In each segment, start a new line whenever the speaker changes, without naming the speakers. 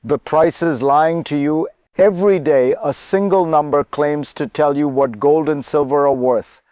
The price is lying to you. Every day, a single number claims to tell you what gold and silver are worth.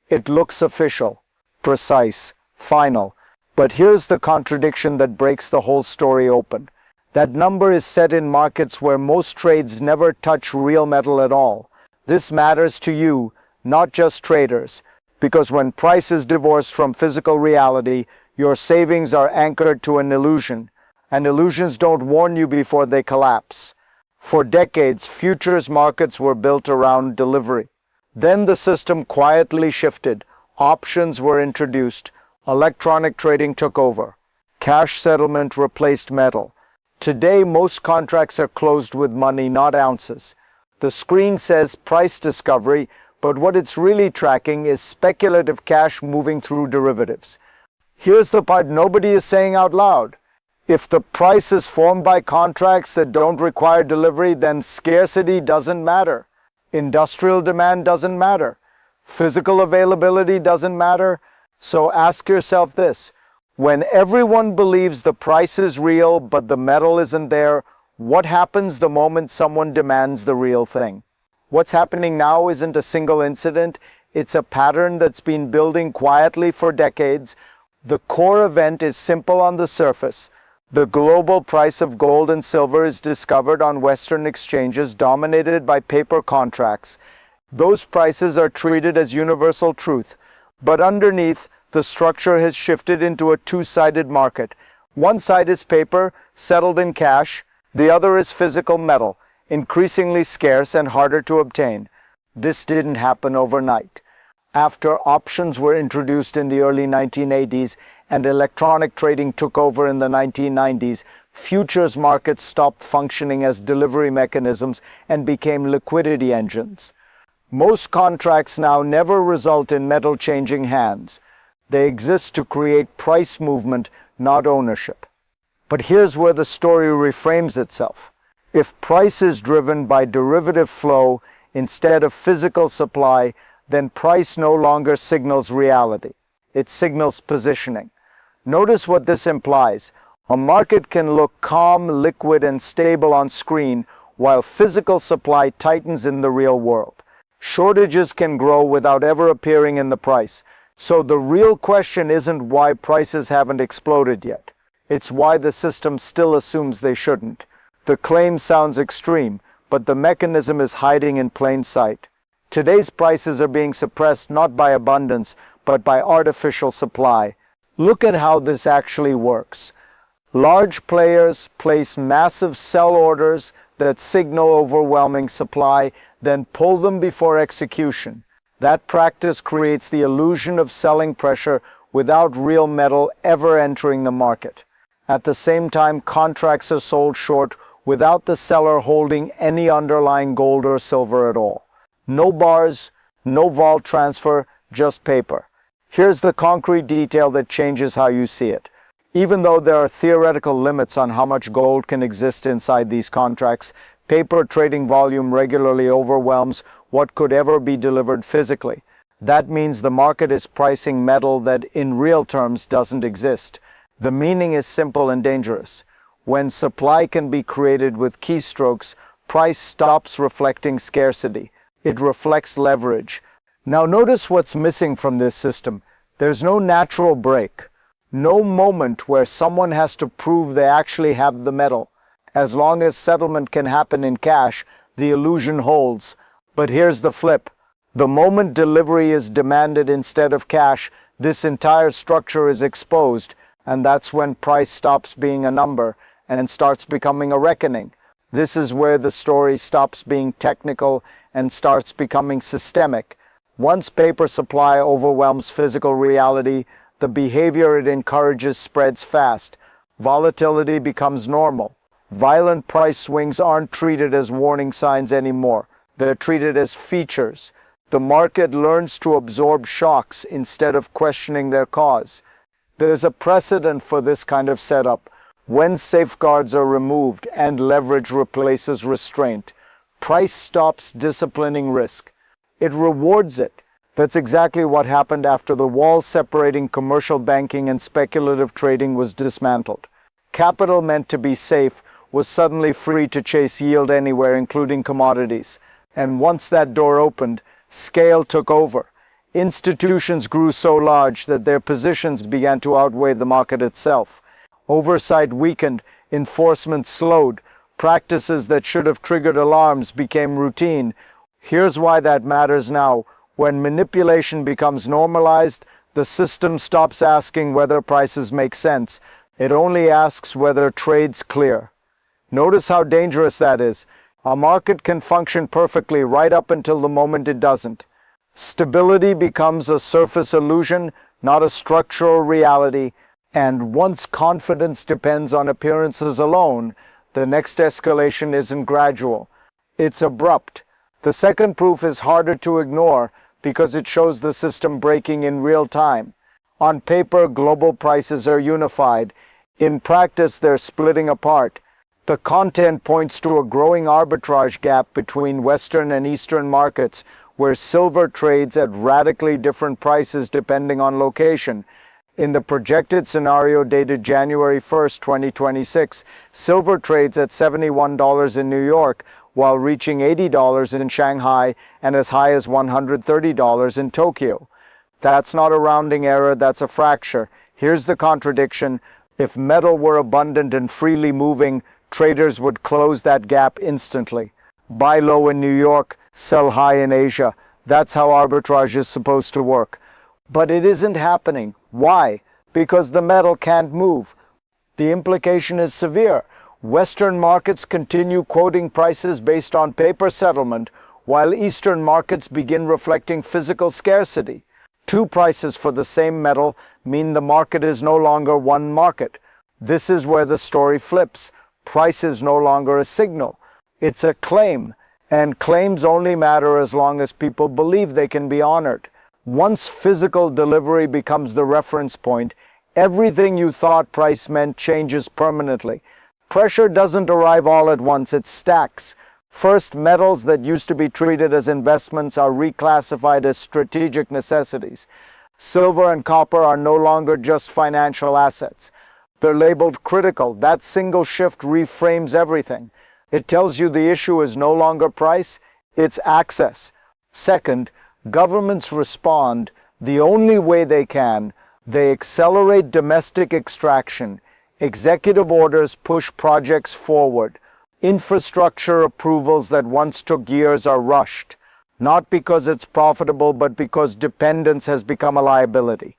It looks official, precise, final. But here's the contradiction that breaks the whole story open. That number is set in markets where most trades never touch real metal at all. This matters to you, not just traders, because when price is divorced from physical reality, your savings are anchored to an illusion, and illusions don't warn you before they collapse. For decades, futures markets were built around delivery. Then the system quietly shifted. Options were introduced. Electronic trading took over. Cash settlement replaced metal. Today, most contracts are closed with money, not ounces. The screen says price discovery, but what it's really tracking is speculative cash moving through derivatives. Here's the part nobody is saying out loud. If the price is formed by contracts that don't require delivery, then scarcity doesn't matter. Industrial demand doesn't matter. Physical availability doesn't matter. So ask yourself this. When everyone believes the price is real but the metal isn't there, what happens the moment someone demands the real thing? What's happening now isn't a single incident. It's a pattern that's been building quietly for decades. The core event is simple on the surface. The global price of gold and silver is discovered on Western exchanges dominated by paper contracts. Those prices are treated as universal truth. But underneath, the structure has shifted into a two-sided market. One side is paper, settled in cash. The other is physical metal, increasingly scarce and harder to obtain. This didn't happen overnight. After options were introduced in the early 1980s and electronic trading took over in the 1990s, futures markets stopped functioning as delivery mechanisms and became liquidity engines. Most contracts now never result in metal changing hands. They exist to create price movement, not ownership. But here's where the story reframes itself. If price is driven by derivative flow instead of physical supply, then price no longer signals reality. It signals positioning. Notice what this implies. A market can look calm, liquid, and stable on screen, while physical supply tightens in the real world. Shortages can grow without ever appearing in the price. So the real question isn't why prices haven't exploded yet. It's why the system still assumes they shouldn't. The claim sounds extreme, but the mechanism is hiding in plain sight. Today's prices are being suppressed not by abundance, but by artificial supply. Look at how this actually works. Large players place massive sell orders that signal overwhelming supply, then pull them before execution. That practice creates the illusion of selling pressure without real metal ever entering the market. At the same time, contracts are sold short without the seller holding any underlying gold or silver at all. No bars, no vault transfer, just paper. Here's the concrete detail that changes how you see it. Even though there are theoretical limits on how much gold can exist inside these contracts, paper trading volume regularly overwhelms what could ever be delivered physically. That means the market is pricing metal that in real terms doesn't exist. The meaning is simple and dangerous. When supply can be created with keystrokes, price stops reflecting scarcity. It reflects leverage. Now notice what's missing from this system. There's no natural break. No moment where someone has to prove they actually have the metal. As long as settlement can happen in cash, the illusion holds. But here's the flip. The moment delivery is demanded instead of cash, this entire structure is exposed, and that's when price stops being a number and starts becoming a reckoning. This is where the story stops being technical and starts becoming systemic. Once paper supply overwhelms physical reality, the behavior it encourages spreads fast. Volatility becomes normal. Violent price swings aren't treated as warning signs anymore. They're treated as features. The market learns to absorb shocks instead of questioning their cause. There's a precedent for this kind of setup. When safeguards are removed and leverage replaces restraint, price stops disciplining risk. It rewards it. That's exactly what happened after the wall separating commercial banking and speculative trading was dismantled. Capital meant to be safe was suddenly free to chase yield anywhere, including commodities. And once that door opened, scale took over. Institutions grew so large that their positions began to outweigh the market itself. Oversight weakened, enforcement slowed, practices that should have triggered alarms became routine. Here's why that matters now. When manipulation becomes normalized, the system stops asking whether prices make sense. It only asks whether trade's clear. Notice how dangerous that is. A market can function perfectly right up until the moment it doesn't. Stability becomes a surface illusion, not a structural reality, and once confidence depends on appearances alone, the next escalation isn't gradual. It's abrupt. The second proof is harder to ignore because it shows the system breaking in real time. On paper, global prices are unified. In practice, they're splitting apart. The content points to a growing arbitrage gap between Western and Eastern markets, where silver trades at radically different prices depending on location. In the projected scenario dated January 1st, 2026, silver trades at $71 in New York, while reaching $80 in Shanghai and as high as $130 in Tokyo. That's not a rounding error, that's a fracture. Here's the contradiction. If metal were abundant and freely moving, traders would close that gap instantly. Buy low in New York, sell high in Asia. That's how arbitrage is supposed to work. But it isn't happening. Why? Because the metal can't move. The implication is severe. Western markets continue quoting prices based on paper settlement, while Eastern markets begin reflecting physical scarcity. Two prices for the same metal mean the market is no longer one market. This is where the story flips. Price is no longer a signal. It's a claim, and claims only matter as long as people believe they can be honored. Once physical delivery becomes the reference point, everything you thought price meant changes permanently. Pressure doesn't arrive all at once, it stacks. First, metals that used to be treated as investments are reclassified as strategic necessities. Silver and copper are no longer just financial assets. They're labeled critical. That single shift reframes everything. It tells you the issue is no longer price, it's access. Second, governments respond the only way they can. They accelerate domestic extraction. Executive orders push projects forward. Infrastructure approvals that once took years are rushed, not because it's profitable, but because dependence has become a liability.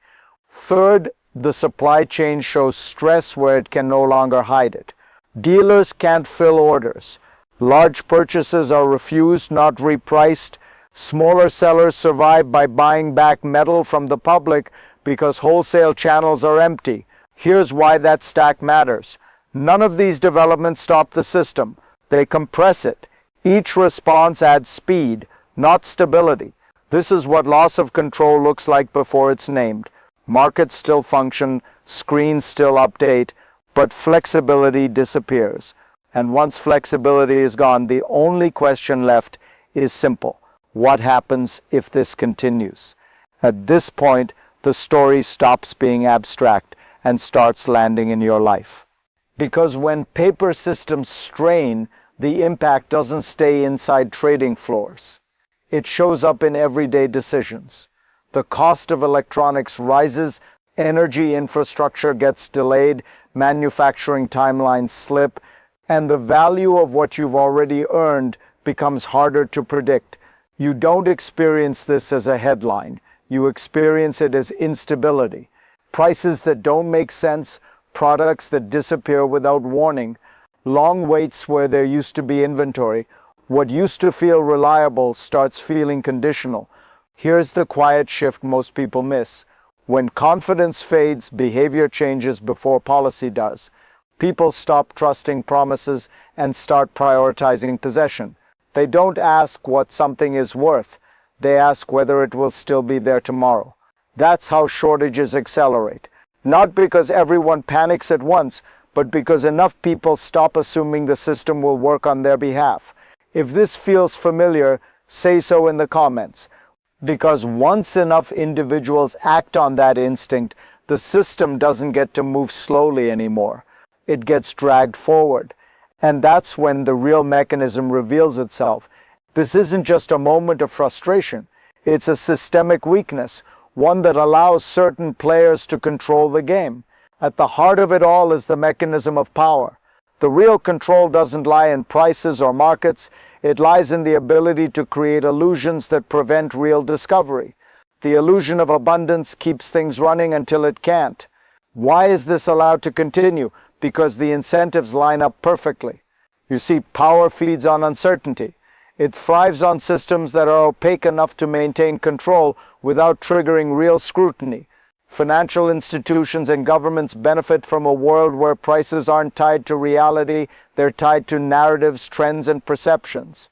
Third, the supply chain shows stress where it can no longer hide it. Dealers can't fill orders. Large purchases are refused, not repriced. Smaller sellers survive by buying back metal from the public because wholesale channels are empty. Here's why that stack matters. None of these developments stop the system. They compress it. Each response adds speed, not stability. This is what loss of control looks like before it's named. Markets still function, screens still update, but flexibility disappears. And once flexibility is gone, the only question left is simple. What happens if this continues? At this point, the story stops being abstract and starts landing in your life. Because when paper systems strain, the impact doesn't stay inside trading floors. It shows up in everyday decisions. The cost of electronics rises, energy infrastructure gets delayed, manufacturing timelines slip, and the value of what you've already earned becomes harder to predict. You don't experience this as a headline. You experience it as instability. Prices that don't make sense, products that disappear without warning, long waits where there used to be inventory. What used to feel reliable starts feeling conditional. Here's the quiet shift most people miss. When confidence fades, behavior changes before policy does. People stop trusting promises and start prioritizing possession. They don't ask what something is worth. They ask whether it will still be there tomorrow. That's how shortages accelerate. Not because everyone panics at once, but because enough people stop assuming the system will work on their behalf. If this feels familiar, say so in the comments. Because once enough individuals act on that instinct, the system doesn't get to move slowly anymore. It gets dragged forward. And that's when the real mechanism reveals itself. This isn't just a moment of frustration. It's a systemic weakness, one that allows certain players to control the game. At the heart of it all is the mechanism of power. The real control doesn't lie in prices or markets. It lies in the ability to create illusions that prevent real discovery. The illusion of abundance keeps things running until it can't. Why is this allowed to continue? Because the incentives line up perfectly. You see, power feeds on uncertainty. It thrives on systems that are opaque enough to maintain control without triggering real scrutiny. Financial institutions and governments benefit from a world where prices aren't tied to reality, they're tied to narratives, trends, and perceptions.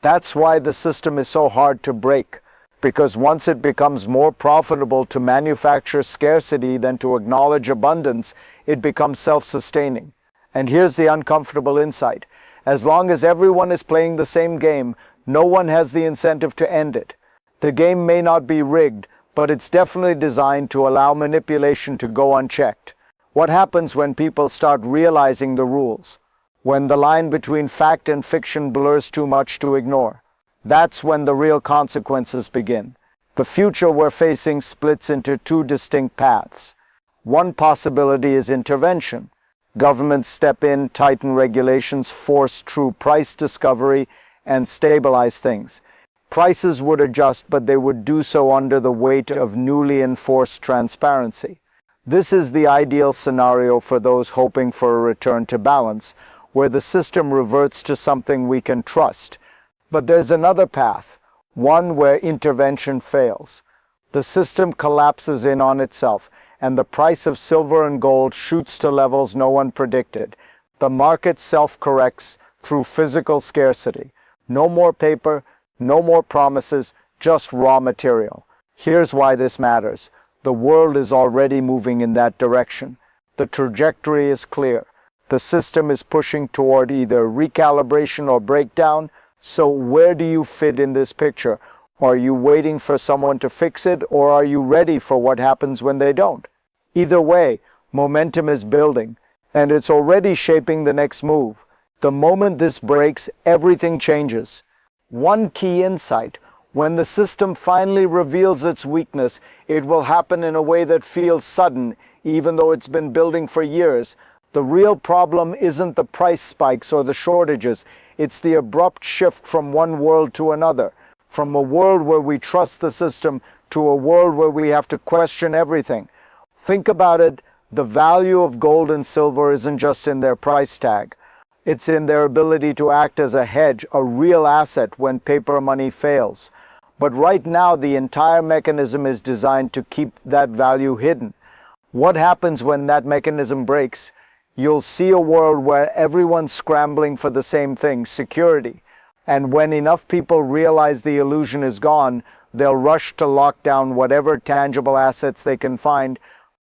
That's why the system is so hard to break, because once it becomes more profitable to manufacture scarcity than to acknowledge abundance, it becomes self-sustaining. And here's the uncomfortable insight. As long as everyone is playing the same game, no one has the incentive to end it. The game may not be rigged, but it's definitely designed to allow manipulation to go unchecked. What happens when people start realizing the rules? When the line between fact and fiction blurs too much to ignore? That's when the real consequences begin. The future we're facing splits into two distinct paths. One possibility is intervention. Governments step in, tighten regulations, force true price discovery, and stabilize things. Prices would adjust, but they would do so under the weight of newly enforced transparency. This is the ideal scenario for those hoping for a return to balance, where the system reverts to something we can trust. But there's another path, one where intervention fails. The system collapses in on itself, and the price of silver and gold shoots to levels no one predicted. The market self-corrects through physical scarcity. No more paper, no more promises, just raw material. Here's why this matters. The world is already moving in that direction. The trajectory is clear. The system is pushing toward either recalibration or breakdown. So where do you fit in this picture? Are you waiting for someone to fix it, or are you ready for what happens when they don't? Either way, momentum is building, and it's already shaping the next move. The moment this breaks, everything changes. One key insight: when the system finally reveals its weakness, it will happen in a way that feels sudden, even though it's been building for years. The real problem isn't the price spikes or the shortages. It's the abrupt shift from one world to another, from a world where we trust the system to a world where we have to question everything. Think about it. The value of gold and silver isn't just in their price tag. It's in their ability to act as a hedge, a real asset when paper money fails. But right now, the entire mechanism is designed to keep that value hidden. What happens when that mechanism breaks? You'll see a world where everyone's scrambling for the same thing, security. And when enough people realize the illusion is gone, they'll rush to lock down whatever tangible assets they can find,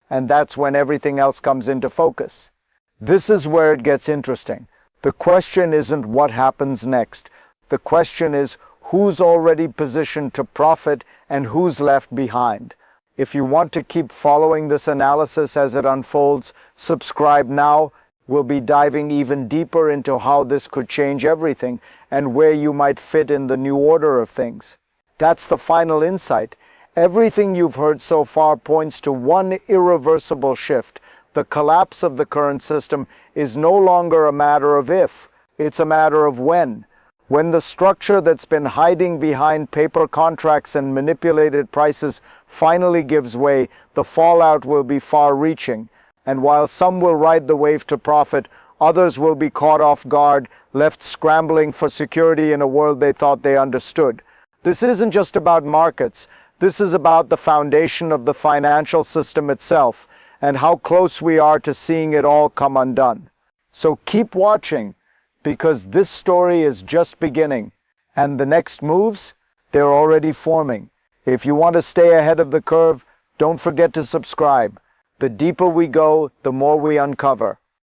and that's when everything else comes into focus. This is where it gets interesting. The question isn't what happens next. The question is who's already positioned to profit and who's left behind. If you want to keep following this analysis as it unfolds, subscribe now. We'll be diving even deeper into how this could change everything and where you might fit in the new order of things. That's the final insight. Everything you've heard so far points to one irreversible shift. The collapse of the current system is no longer a matter of if, it's a matter of when. When the structure that's been hiding behind paper contracts and manipulated prices finally gives way, the fallout will be far-reaching. And while some will ride the wave to profit, others will be caught off guard, left scrambling for security in a world they thought they understood. This isn't just about markets. This is about the foundation of the financial system itself, and how close we are to seeing it all come undone. So keep watching, because this story is just beginning, and the next moves, they're already forming. If you want to stay ahead of the curve, don't forget to subscribe. The deeper we go, the more we uncover.